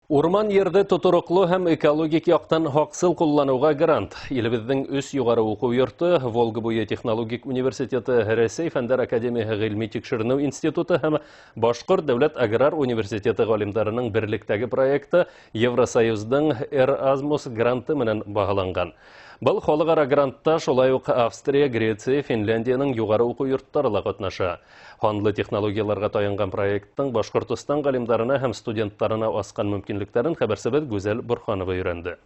Урман ерді тұтырықлы һәм экологик яқтан хақсыл қоллануға грант. Еліміздің үс юғары оқу йорты, Волга бойы технологик университеті, Ресей Фәндер Академиясы ғилми текшеріну институты һәм Башқұрт Дәулет Аграр университеті ғалимдарының бірліктегі проекты Евросоюздың Erasmus гранты менен бағаланған. Бұл холығара грантта шолай ук Австрия, Греция, Финляндияның юғары оқу йорттары катнаша. Ханлы технологияларға таянған проекттың Башқұртстан ғалимдарына һәм студенттарына асқан мөмкинлектерін хәбәрсебет Гүзәл Борханова өйрәнде.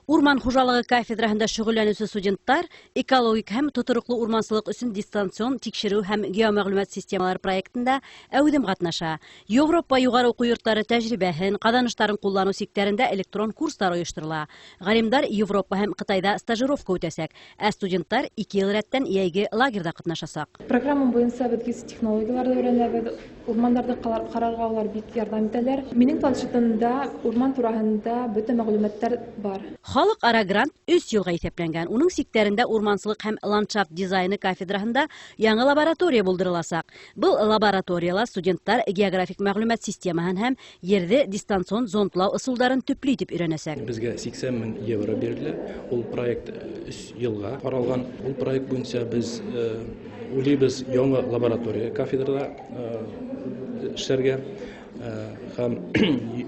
Урман хужалыгы кафедраһында шөгыльләнүче студенттар экологик һәм тотырыклы урмансылык өчен дистанцион тикшерү һәм геомәгълүмат системалары проектында әүдем катнаша. Европа югары уку йортлары тәҗрибәһен, каданыштарын куллану сектәрендә электрон курслар оештырыла. Галимдар Европа һәм Кытайда стажировка үтәсәк, ә студенттар 2 ел рәттән яйгы лагерда катнашасак. Программа буенча бит технологияларды өйрәнәбез, урмандарды карарга алар бик ярдәм итәләр. Минем танышытымда урман тураһында бөтен мәгълүматлар бар. Халык ара грант 3 елга исәпләнгән. Уның сиктерендә урмансылык һәм ландшафт дизайны кафедраһында яңа лаборатория булдырыласак. Был лабораторияла студенттар географик мәгълүмат системаһын һәм ерде дистанцион зондлау ысулдарын төпле итеп өйрәнәсәк. Безгә 80 мең евро бирелә. Ул проект 3 елга каралган. Ул проект буенча без уйлыйбыз яңа лаборатория кафедрада эшләргә һәм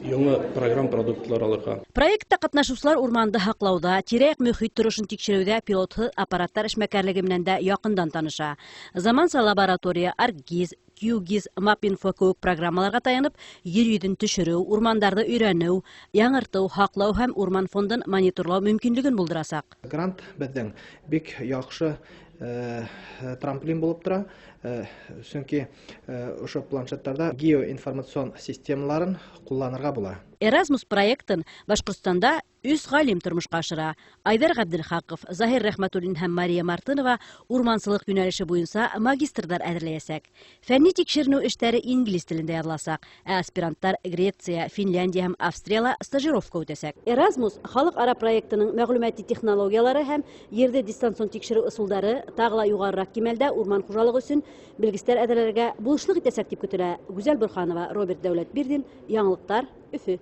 яңа программ продуктлар алырга. Проектта катнашучылар урманды һаклауда, тирә-як мөхит торышын тикшерүдә пилотлы аппараттар эшмәкәрлеге менән дә якындан таныша. Заманча лаборатория Аргиз, QGIS, MapInfo кебек программаларга таянып, йөр йөзен төшерү, урмандарды өйрәнү, яңарту, һаклау һәм урман фондын мониторлау мөмкинлеген булдырасак. Грант безнең бик яхшы трамплин булып тора. Чөнки ошо планшеттарда геоинформацион системаларын кулланырга була. Erasmus проектын Башкортстанда 3 галим тормышка ашыра. Айдар Габделхаков, Захир Рәхмәтуллин һәм Мария Мартынова урмансылык юнәлеше буенча магистрдар әзерләясәк. Фәнни тикшеренү эшләре инглиз телендә языласак, ә аспиранттар Греция, Финляндия һәм Австрияла стажировка үтәсәк. Erasmus халык ара проектының мәгълүмати технологиялары һәм ерде дистанцион тикшерү ысулдары тагыла югарырак кимәлдә урман хуҗалыгы өчен белгечләр әзерләргә булышлык итәсәк дип көтелә. Гүзәл Борханова, Роберт Дәүләтбирдин, яңалыктар, Өфе.